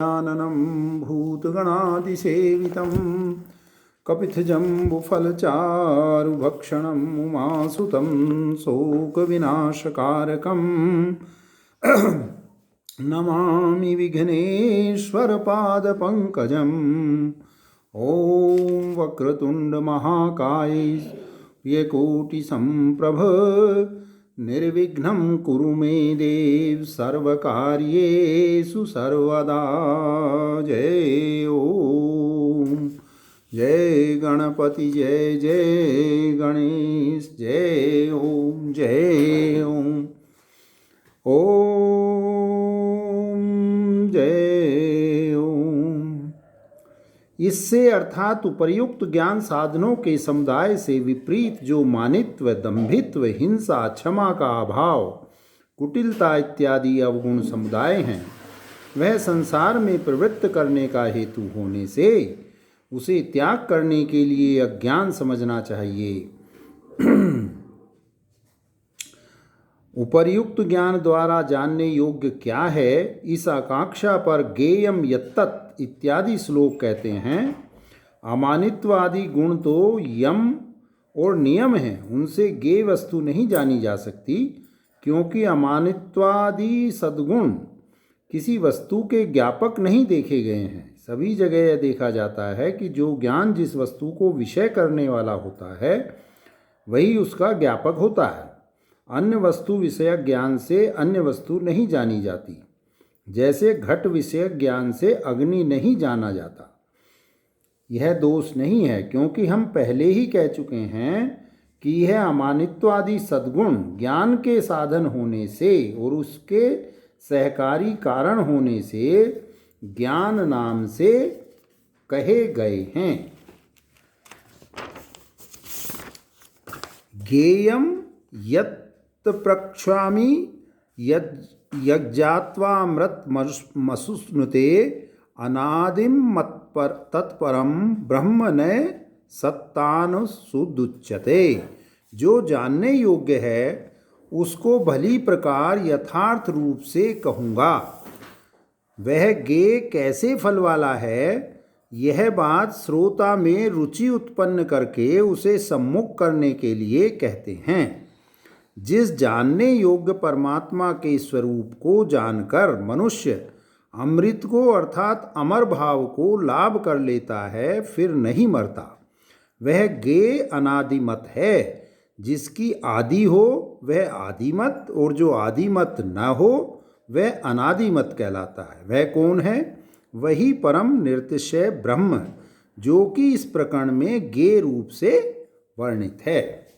ज्ञाननं भूतगणादिसेवितं कपित्थजम्बुफलचारुभक्षणम् उमासुतं शोकविनाशकारकं नमामि विघ्नेश्वरपादपङ्कजम्। ॐ वक्रतुण्डमहाकाय प्रियकोटिसम्प्रभ निर्विघ्नं कुरु मे देव सर्वकार्येषु सर्वदा। जय ओम जय गणपति जय जय गणेश जय ओम जय ओम जय ओम। इससे अर्थात उपर्युक्त ज्ञान साधनों के समुदाय से विपरीत जो मानित्व, दंभित्व, हिंसा, क्षमा का अभाव, कुटिलता इत्यादि अवगुण समुदाय हैं, वह संसार में प्रवृत्त करने का हेतु होने से उसे त्याग करने के लिए अज्ञान समझना चाहिए। उपर्युक्त ज्ञान द्वारा जानने योग्य क्या है, इस आकांक्षा पर गेयम यत्तत् इत्यादि श्लोक कहते हैं। अमानित्व आदि गुण तो यम और नियम हैं, उनसे गे वस्तु नहीं जानी जा सकती, क्योंकि अमानित्वादि सद्गुण किसी वस्तु के ज्ञापक नहीं देखे गए हैं। सभी जगह यह देखा जाता है कि जो ज्ञान जिस वस्तु को विषय करने वाला होता है वही उसका ज्ञापक होता है। अन्य वस्तु विषयक ज्ञान से अन्य वस्तु नहीं जानी जाती, जैसे घट विषयक ज्ञान से अग्नि नहीं जाना जाता। यह दोष नहीं है, क्योंकि हम पहले ही कह चुके हैं कि यह अमानित्व आदि सद्गुण ज्ञान के साधन होने से और उसके सहकारी कारण होने से ज्ञान नाम से कहे गए हैं। गेयम यत् प्रक्ष्यामि यज्ञात्वामृत मसुस्नुते अनादिम मत्पर तत्परम ब्रह्म न सत्तानुसुदुच्यते। जो जानने योग्य है उसको भली प्रकार यथार्थ रूप से कहूँगा। वह गे कैसे फल वाला है, यह बात श्रोता में रुचि उत्पन्न करके उसे सम्मुख करने के लिए कहते हैं। जिस जानने योग्य परमात्मा के स्वरूप को जानकर मनुष्य अमृत को अर्थात अमर भाव को लाभ कर लेता है, फिर नहीं मरता, वह गे अनादिमत है। जिसकी आदि हो वह आदिमत, और जो आदिमत न हो वह अनादिमत कहलाता है। वह कौन है? वही परम निर्तिशय ब्रह्म, जो कि इस प्रकरण में गे रूप से वर्णित है।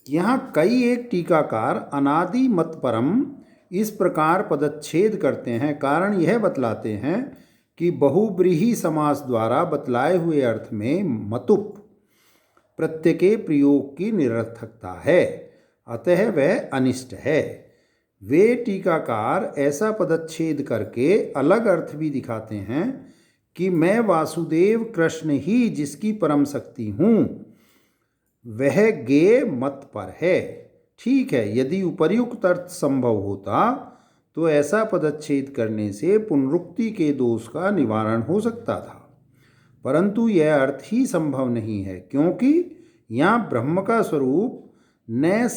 यहाँ कई एक टीकाकार अनादि मत परम इस प्रकार पदच्छेद करते हैं। कारण यह बतलाते हैं कि बहुब्रीहि समास द्वारा बतलाए हुए अर्थ में मतुप प्रत्यय के प्रयोग की निरर्थकता है, अतः वह अनिष्ट है। वे टीकाकार ऐसा पदच्छेद करके अलग अर्थ भी दिखाते हैं कि मैं वासुदेव कृष्ण ही जिसकी परम शक्ति हूँ, वह गे मत पर है। ठीक है, यदि उपर्युक्त अर्थ संभव होता तो ऐसा पदच्छेद करने से पुनरुक्ति के दोष का निवारण हो सकता था, परंतु यह अर्थ ही संभव नहीं है, क्योंकि यहाँ ब्रह्म का स्वरूप न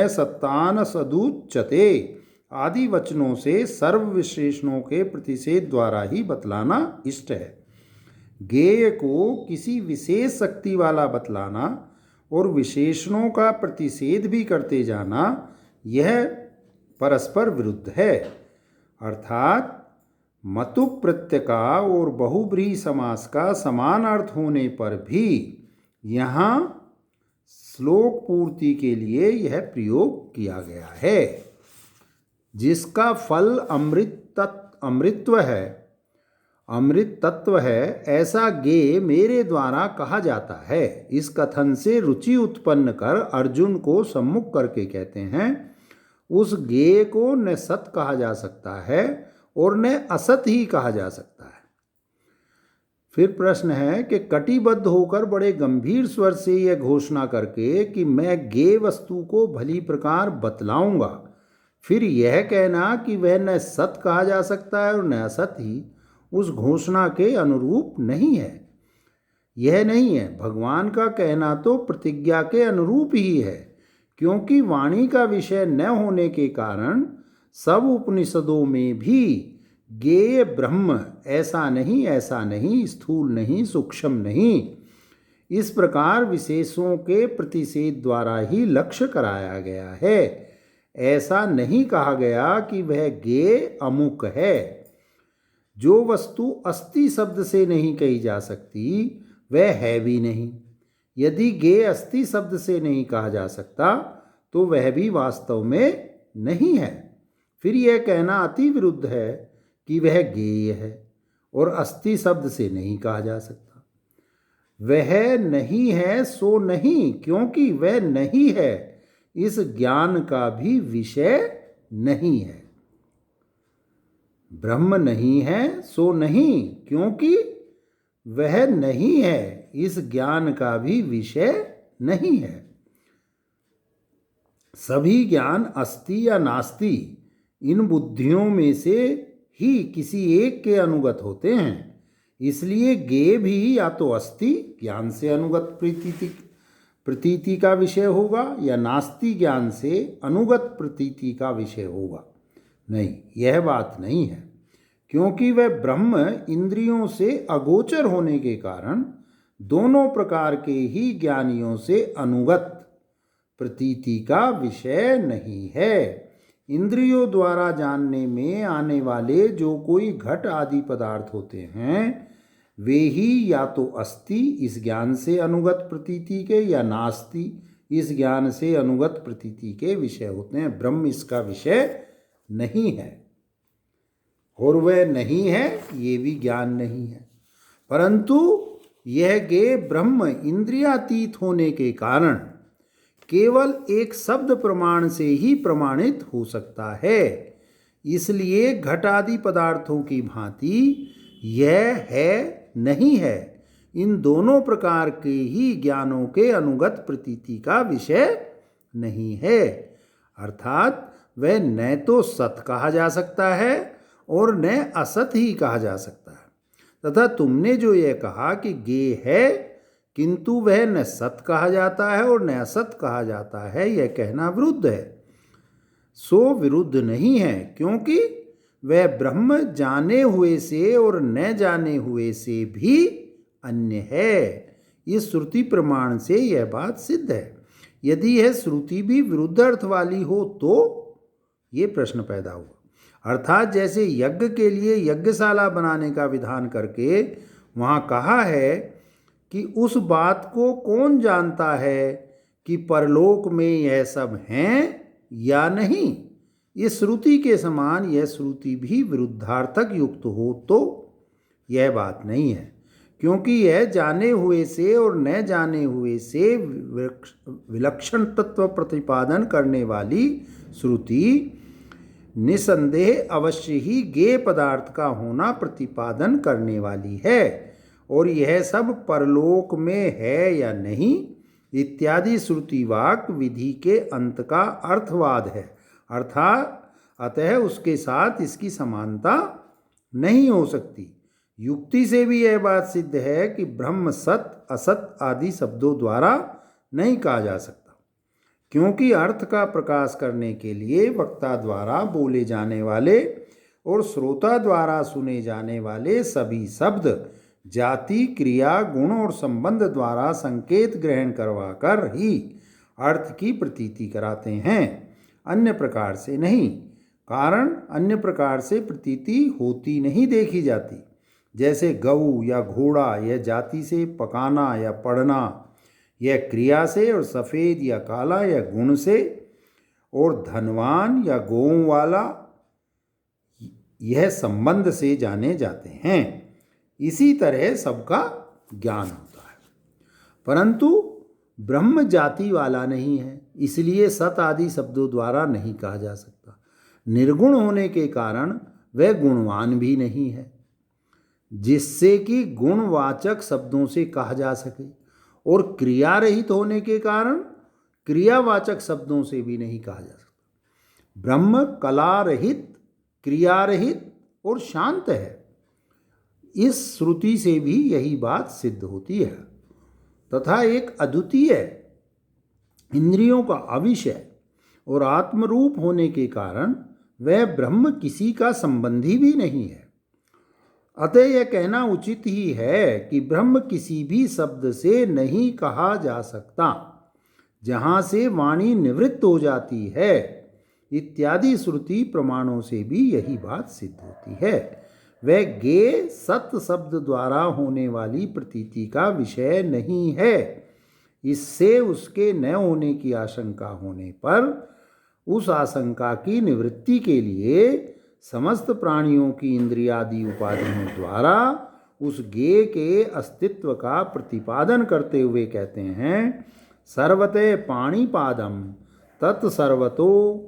सत्तान सदुच्यते आदि वचनों से सर्व विशेषणों के प्रतिषेध द्वारा ही बतलाना इष्ट है। गेय को किसी विशेष शक्ति वाला बतलाना और विशेषणों का प्रतिषेध भी करते जाना, यह परस्पर विरुद्ध है। अर्थात मतुप प्रत्यय का और बहुब्रीहि समास का समान अर्थ होने पर भी यहाँ श्लोक पूर्ति के लिए यह प्रयोग किया गया है। जिसका फल अमृत तत्व है, ऐसा गे मेरे द्वारा कहा जाता है। इस कथन से रुचि उत्पन्न कर अर्जुन को सम्मुख करके कहते हैं, उस गे को न सत कहा जा सकता है और न असत ही कहा जा सकता है। फिर प्रश्न है कि कटिबद्ध होकर बड़े गंभीर स्वर से यह घोषणा करके कि मैं गे वस्तु को भली प्रकार बतलाऊंगा, फिर यह कहना कि वह न सत कहा जा सकता है और न असत ही उस घोषणा के अनुरूप नहीं है। यह नहीं है। भगवान का कहना तो प्रतिज्ञा के अनुरूप ही है, क्योंकि वाणी का विषय न होने के कारण सब उपनिषदों में भी ज्ञेय ब्रह्म ऐसा नहीं, स्थूल नहीं, सूक्ष्म नहीं, इस प्रकार विशेषों के प्रतिषेध द्वारा ही लक्ष्य कराया गया है। ऐसा नहीं कहा गया कि वह ज्ञेय अमुक है। जो वस्तु अस्ति शब्द से नहीं कही जा सकती वह है भी नहीं। यदि ज्ञेय अस्ति शब्द से नहीं कहा जा सकता तो वह भी वास्तव में नहीं है। फिर यह कहना अति विरुद्ध है कि वह ज्ञेय है और अस्ति शब्द से नहीं कहा जा सकता। वह नहीं है सो नहीं, क्योंकि वह नहीं है इस ज्ञान का भी विषय नहीं है। ब्रह्म नहीं है सो नहीं, क्योंकि वह नहीं है इस ज्ञान का भी विषय नहीं है। सभी ज्ञान अस्ति या नास्ति इन बुद्धियों में से ही किसी एक के अनुगत होते हैं। इसलिए ज्ञेय भी या तो अस्ति ज्ञान से अनुगत प्रतीति का विषय होगा या नास्ति ज्ञान से अनुगत प्रतीति का विषय होगा। नहीं, यह बात नहीं है, क्योंकि वह ब्रह्म इंद्रियों से अगोचर होने के कारण दोनों प्रकार के ही ज्ञानियों से अनुगत प्रतीति का विषय नहीं है। इंद्रियों द्वारा जानने में आने वाले जो कोई घट आदि पदार्थ होते हैं वे ही या तो अस्ति इस ज्ञान से अनुगत प्रतीति के या नास्ति इस ज्ञान से अनुगत प्रतीति के विषय होते हैं। ब्रह्म इसका विषय नहीं है और वह नहीं है ये भी ज्ञान नहीं है। परंतु यह ज्ञेय ब्रह्म इंद्रियातीत होने के कारण केवल एक शब्द प्रमाण से ही प्रमाणित हो सकता है। इसलिए घट आदि पदार्थों की भांति यह है नहीं है इन दोनों प्रकार के ही ज्ञानों के अनुगत प्रतीति का विषय नहीं है। अर्थात वह न तो सत कहा जा सकता है और न असत ही कहा जा सकता है। तथा तुमने जो यह कहा कि ज्ञेय है किंतु वह न सत कहा जाता है और न असत कहा जाता है, यह कहना विरुद्ध है। सो विरुद्ध नहीं है, क्योंकि वह ब्रह्म जाने हुए से और न जाने हुए से भी अन्य है। इस श्रुति प्रमाण से यह बात सिद्ध है। यदि यह श्रुति भी विरुद्ध अर्थ वाली हो तो ये प्रश्न पैदा हुआ। अर्थात जैसे यज्ञ के लिए यज्ञशाला बनाने का विधान करके वहाँ कहा है कि उस बात को कौन जानता है कि परलोक में यह सब हैं या नहीं, इस श्रुति के समान यह श्रुति भी विरुद्धार्थक युक्त हो तो यह बात नहीं है, क्योंकि यह जाने हुए से और न जाने हुए से विलक्षण तत्व प्रतिपादन करने वाली श्रुति निसंदेह अवश्य ही ज्ञेय पदार्थ का होना प्रतिपादन करने वाली है। और यह सब परलोक में है या नहीं इत्यादि श्रुतिवाक विधि के अंत का अर्थवाद है। अर्थात अतः उसके साथ इसकी समानता नहीं हो सकती। युक्ति से भी यह बात सिद्ध है कि ब्रह्म सत असत आदि शब्दों द्वारा नहीं कहा जा सकता, क्योंकि अर्थ का प्रकाश करने के लिए वक्ता द्वारा बोले जाने वाले और श्रोता द्वारा सुने जाने वाले सभी शब्द जाति, क्रिया, गुण और संबंध द्वारा संकेत ग्रहण करवाकर ही अर्थ की प्रतीति कराते हैं, अन्य प्रकार से नहीं। कारण अन्य प्रकार से प्रतीति होती नहीं देखी जाती। जैसे गऊ या घोड़ा यह जाति से, पकाना या पढ़ना यह क्रिया से, और सफ़ेद या काला या गुण से, और धनवान या गौं वाला यह संबंध से जाने जाते हैं। इसी तरह सबका ज्ञान होता है, परंतु ब्रह्म जाति वाला नहीं है, इसलिए सत आदि शब्दों द्वारा नहीं कहा जा सकता। निर्गुण होने के कारण वह गुणवान भी नहीं है, जिससे कि गुणवाचक शब्दों से कहा जा सके, और क्रिया रहित होने के कारण क्रियावाचक शब्दों से भी नहीं कहा जा सकता। ब्रह्म कला रहित, क्रिया रहित और शांत है। इस श्रुति से भी यही बात सिद्ध होती है। तथा एक अद्वितीय इंद्रियों का अविषय और आत्मरूप होने के कारण वह ब्रह्म किसी का संबंधी भी नहीं है। अतः यह कहना उचित ही है कि ब्रह्म किसी भी शब्द से नहीं कहा जा सकता जहाँ से वाणी निवृत्त हो जाती है। इत्यादि श्रुति प्रमाणों से भी यही बात सिद्ध होती है। वह ज्ञेय सत शब्द द्वारा होने वाली प्रतीति का विषय नहीं है। इससे उसके न होने की आशंका होने पर उस आशंका की निवृत्ति के लिए समस्त प्राणियों की इंद्रियादि उपाधियों द्वारा उस ज्ञेय के अस्तित्व का प्रतिपादन करते हुए कहते हैं, सर्वते पाणिपादम तत्सर्वतो